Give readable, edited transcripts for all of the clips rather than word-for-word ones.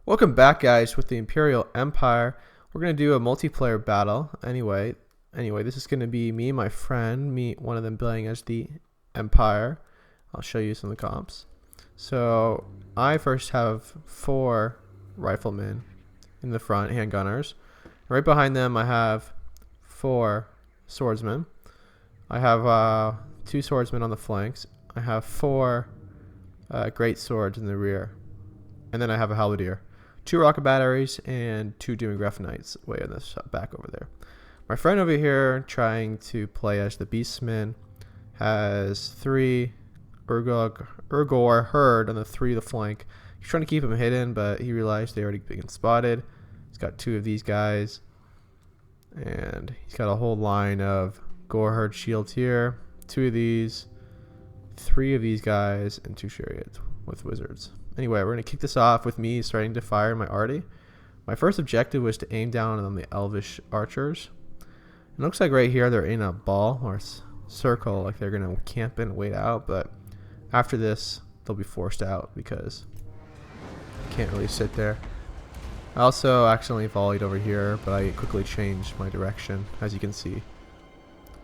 Welcome back, guys, with the Imperial Empire. We're going to do a multiplayer battle. Anyway, this is going to be me and my friend, one of them playing as the Empire. I'll show you some of the comps. So, I first have 4 riflemen in the front, handgunners. Right behind them, I have 4 swordsmen. I have 2 swordsmen on the flanks. I have 4 great swords in the rear. And then I have a halberdier. 2 rocket batteries and 2 Demograph Knights way in this back over there. My friend over here, trying to play as the Beastman, has 3 Urgor Herd on the 3 of the flank. He's trying to keep them hidden, but he realized they already been spotted. He's got 2 of these guys, and he's got a whole line of Gore Herd shields here. 2 of these, 3 of these guys, and 2 chariots with wizards. Anyway, we're going to kick this off with me starting to fire my arty. My first objective was to aim down on the elvish archers. It looks like right here they're in a ball or circle, like they're going to camp in and wait out, but after this they'll be forced out because they can't really sit there. I also accidentally volleyed over here, but I quickly changed my direction, as you can see.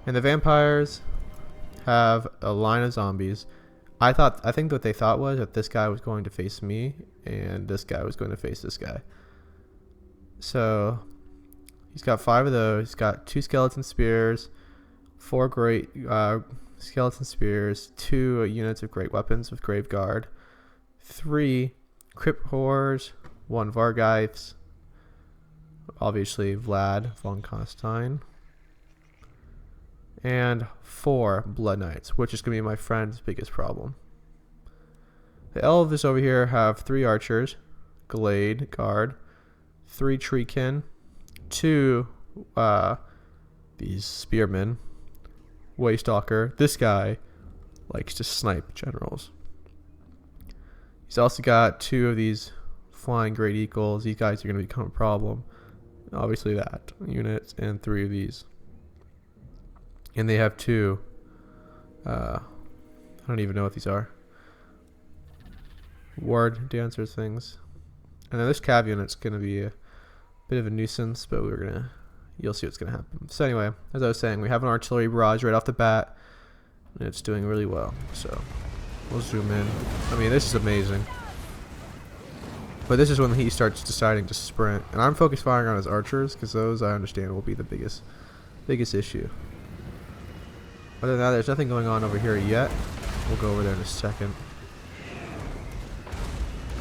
And the vampires have a line of zombies. I think what they thought was that this guy was going to face me and this guy was going to face this guy. So he's got 5 of those. He's got 2 skeleton spears, 4 great skeleton spears, 2 units of great weapons with grave guard, 3 crypt horrors, 1 Vargeiths, obviously Vlad von Constantine, and 4 Blood Knights, which is going to be my friend's biggest problem. The elves over here have 3 archers, Glade, Guard, 3 Treekin, 2 these spearmen, Waystalker. This guy likes to snipe generals. He's also got 2 of these flying great eagles. These guys are going to become a problem. Obviously that unit, and 3 of these. And they have 2, I don't even know what these are, ward dancer things. And then this cav unit's going to be a bit of a nuisance, but you'll see what's going to happen. So anyway, as I was saying, we have an artillery barrage right off the bat, and it's doing really well. So we'll zoom in. I mean, this is amazing. But this is when he starts deciding to sprint, and I'm focused firing on his archers because those, I understand, will be the biggest issue. Other than that, there's nothing going on over here yet. We'll go over there in a second.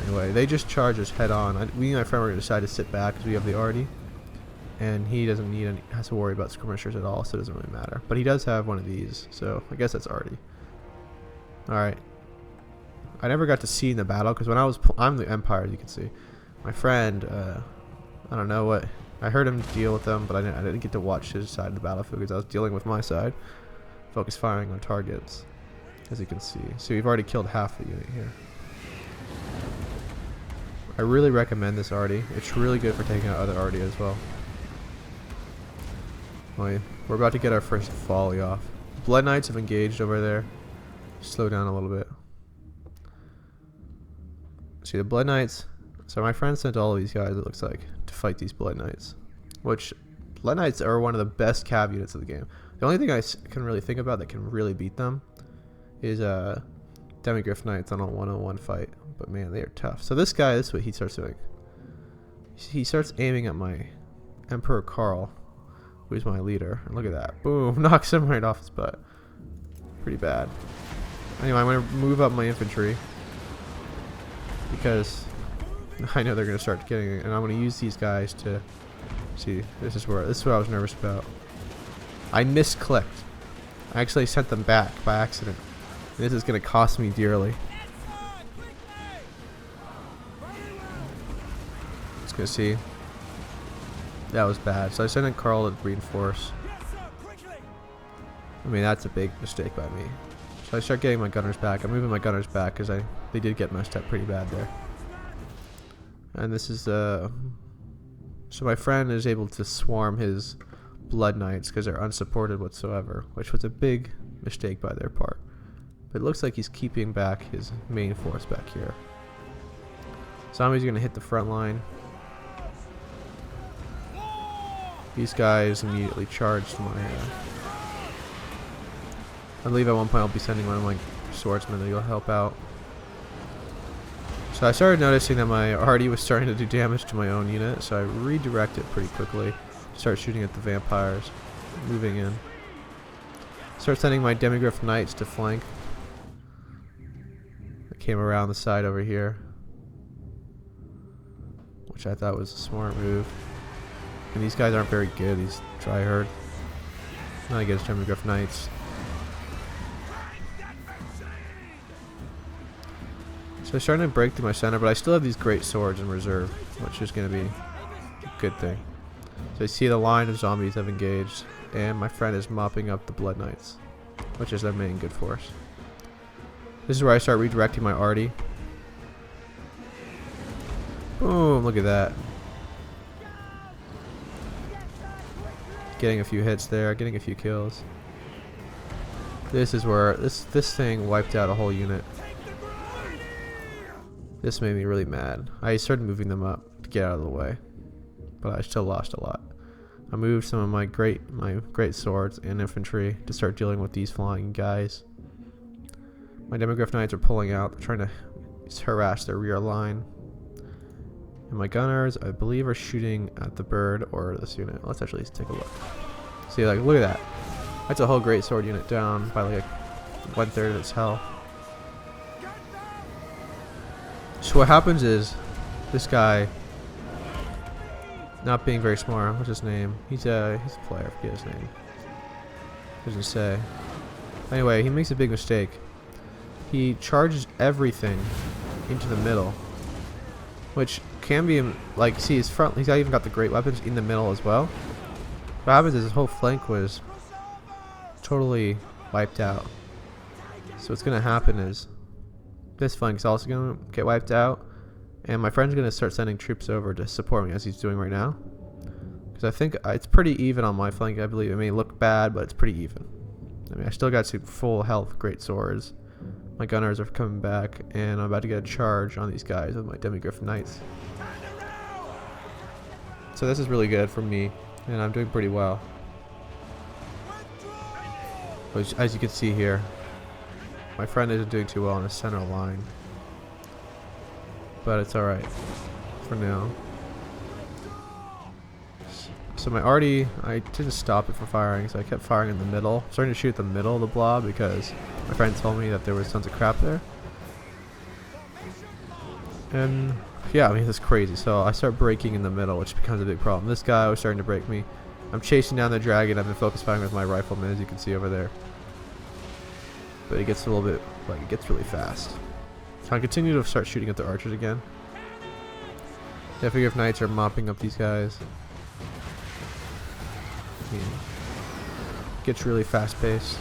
Anyway, they just charge us head on. Me and my friend were going to decide to sit back because we have the arty. And he doesn't has to worry about skirmishers at all, so it doesn't really matter. But he does have one of these, so I guess that's arty. Alright. I never got to see in the battle because when I'm the Empire, as you can see. My friend, I don't know what. I heard him deal with them, but I didn't get to watch his side of the battlefield because I was dealing with my side. Focus firing on targets, as you can see. So we've already killed half the unit here. I really recommend this arty. It's really good for taking out other arty as well. We're about to get our first volley off. Blood Knights have engaged over there. Slow down a little bit. See the Blood Knights. So my friend sent all of these guys, it looks like, to fight these Blood Knights, which Blood Knights are one of the best cav units of the game. The only thing I can really think about that can really beat them is Demogryph Knights on a 1-on-1 fight. But man, they are tough. So this guy, this is what he starts doing. He starts aiming at my Emperor Karl, who is my leader. And look at that. Boom. Knocks him right off his butt. Pretty bad. Anyway, I'm going to move up my infantry because I know they're going to start getting it. And I'm going to use these guys to... See, this is what I was nervous about. I misclicked. I actually sent them back by accident. And this is going to cost me dearly. Just going to see. That was bad. So I sent in Karl to reinforce. I mean, that's a big mistake by me. So I start getting my gunners back. I'm moving my gunners back because they did get messed up pretty bad there. And this is so my friend is able to swarm his Blood Knights because they're unsupported whatsoever, which was a big mistake by their part. But it looks like he's keeping back his main force back here. Zombies are gonna hit the front line. These guys immediately charged my. I believe at one point I'll be sending one of my swordsmen that will help out. So I started noticing that my arty was starting to do damage to my own unit, so I redirected pretty quickly. Start shooting at the vampires, moving in. Start sending my demigryph knights to flank. I came around the side over here, which I thought was a smart move. And these guys aren't very good, these tryhard. Not against demigryph knights. So I'm starting to break through my center, but I still have these great swords in reserve, which is going to be a good thing. So you see the line of zombies have engaged, and my friend is mopping up the blood knights, which is their main good force. This is where I start redirecting my arty. Boom, look at that. Getting a few hits there, getting a few kills. This is where this thing wiped out a whole unit. This made me really mad. I started moving them up to get out of the way, but I still lost a lot. I moved some of my great swords and infantry to start dealing with these flying guys. My demigryph knights are pulling out. They're trying to harass their rear line. And my gunners, I believe, are shooting at the bird or this unit. Let's actually take a look. See, like, look at that. That's a whole great sword unit down by like 1/3 of its health. So what happens is, this guy, not being very smart, what's his name? He's a player, I forget his name. Doesn't say. Anyway, he makes a big mistake. He charges everything into the middle, which can be, like, see his front, he's even got the great weapons in the middle as well. What happens is his whole flank was totally wiped out. So what's going to happen is, this flank is also going to get wiped out, and my friend's going to start sending troops over to support me as he's doing right now. Because I think it's pretty even on my flank, I believe. It may look bad, but it's pretty even. I mean, I still got some full health great swords. My gunners are coming back, and I'm about to get a charge on these guys with my demigryph knights. So this is really good for me, and I'm doing pretty well. Which, as you can see here, my friend isn't doing too well on the center line, but it's alright for now. So my arty, I didn't stop it from firing, so I kept firing in the middle. I'm starting to shoot at the middle of the blob because my friend told me that there was tons of crap there. And yeah, I mean, it's crazy. So I start breaking in the middle, which becomes a big problem. This guy was starting to break me. I'm chasing down the dragon. I've been focus firing with my rifleman, as you can see over there. But it gets a little bit, like, it gets really fast. So I continue to start shooting at the archers again. Demigryph knights are mopping up these guys. Yeah. Gets really fast paced.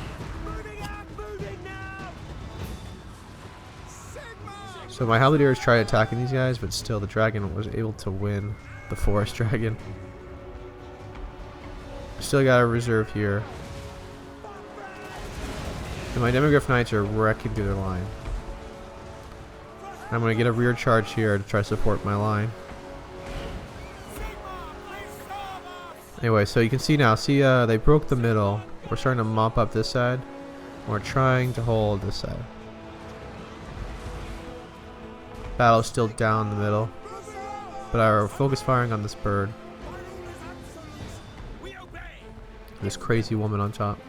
So my halberdiers tried attacking these guys, but still the dragon was able to win the forest dragon. Still got a reserve here. And my demigryph knights are wrecking through their line. I'm going to get a rear charge here to try to support my line. Anyway, so you can see now, they broke the middle. We're starting to mop up this side. We're trying to hold this side. Battle's still down the middle, but our focus firing on this bird. This crazy woman on top.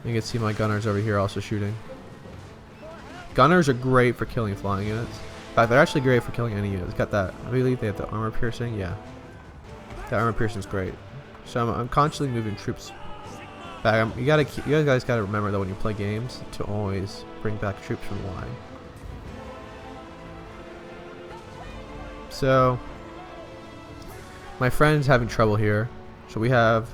You can see my gunners over here also shooting. Gunners are great for killing flying units. In fact, they're actually great for killing any units. Got that? I believe they have the armor piercing. Yeah, the armor piercing is great. So I'm constantly moving troops back. You guys gotta remember that when you play games, to always bring back troops from the line. So my friend's having trouble here. So we have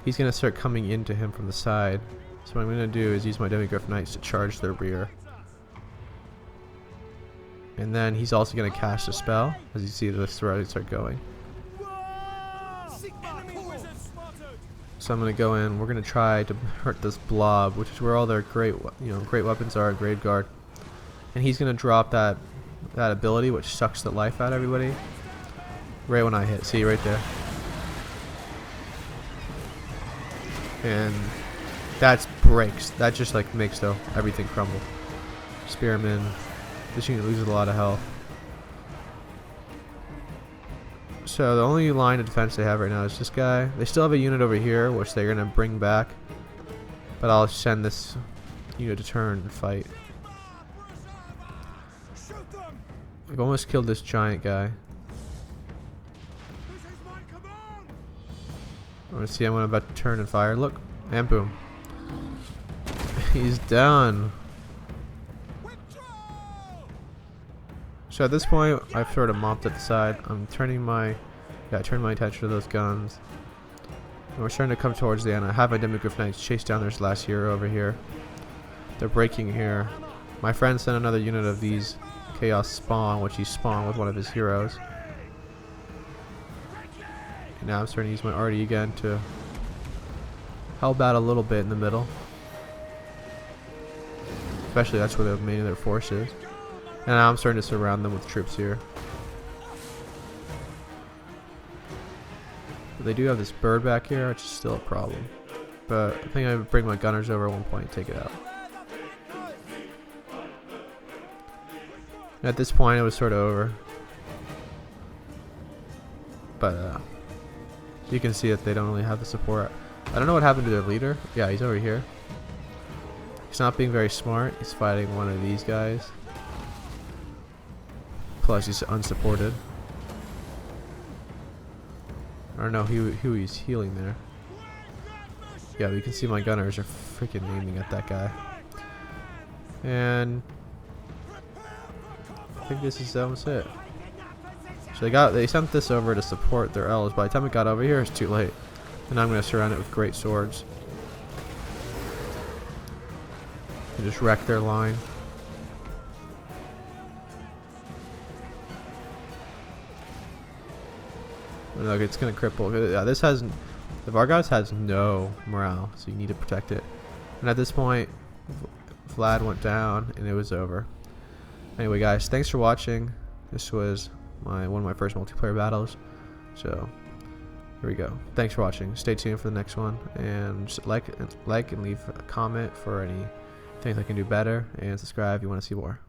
he's gonna start coming into him from the side. So what I'm gonna do is use my demigryph knights to charge their rear. And then he's also gonna cast a spell, as you see this thread start going. So I'm gonna go in. We're gonna try to hurt this blob, which is where all their great weapons are, grave guard. and he's gonna drop that ability which sucks the life out of everybody. Right when I hit, see right there. And that breaks. That just like makes everything crumble. Spearman. This unit loses a lot of health. So the only line of defense they have right now is this guy. They still have a unit over here which they're gonna bring back. But I'll send this unit to turn and fight. I've almost killed this giant guy. I want to see him when I'm about to turn and fire. Look, and boom. He's done. So at this point, I've sort of mopped it aside. I'm turning my attention to those guns. And we're starting to come towards the end. I have my Demigryph Knights chase down this last hero over here. They're breaking here. My friend sent another unit of these Chaos Spawn, which he spawned with one of his heroes. And now I'm starting to use my arty again to help out a little bit in the middle. Especially that's where the main of their force is. And now I'm starting to surround them with troops here. But they do have this bird back here, which is still a problem. But I think I would bring my gunners over at one point and take it out. At this point, it was sort of over. But you can see that they don't really have the support. I don't know what happened to their leader. Yeah, he's over here. He's not being very smart. He's fighting one of these guys. Plus, he's unsupported. I don't know who he's healing there. Yeah, you can see my gunners are freaking aiming at that guy. And I think this is almost it. So they sent this over to support their elves. By the time it got over here, it's too late. And I'm going to surround it with great swords. And just wreck their line. Look, it's going to cripple. Yeah, this has... The Vargas has no morale, so you need to protect it. And at this point, Vlad went down, and it was over. Anyway, guys, thanks for watching. This was one of my first multiplayer battles. So, here we go. Thanks for watching. Stay tuned for the next one. And just like and leave a comment for any things I can do better. And subscribe if you want to see more.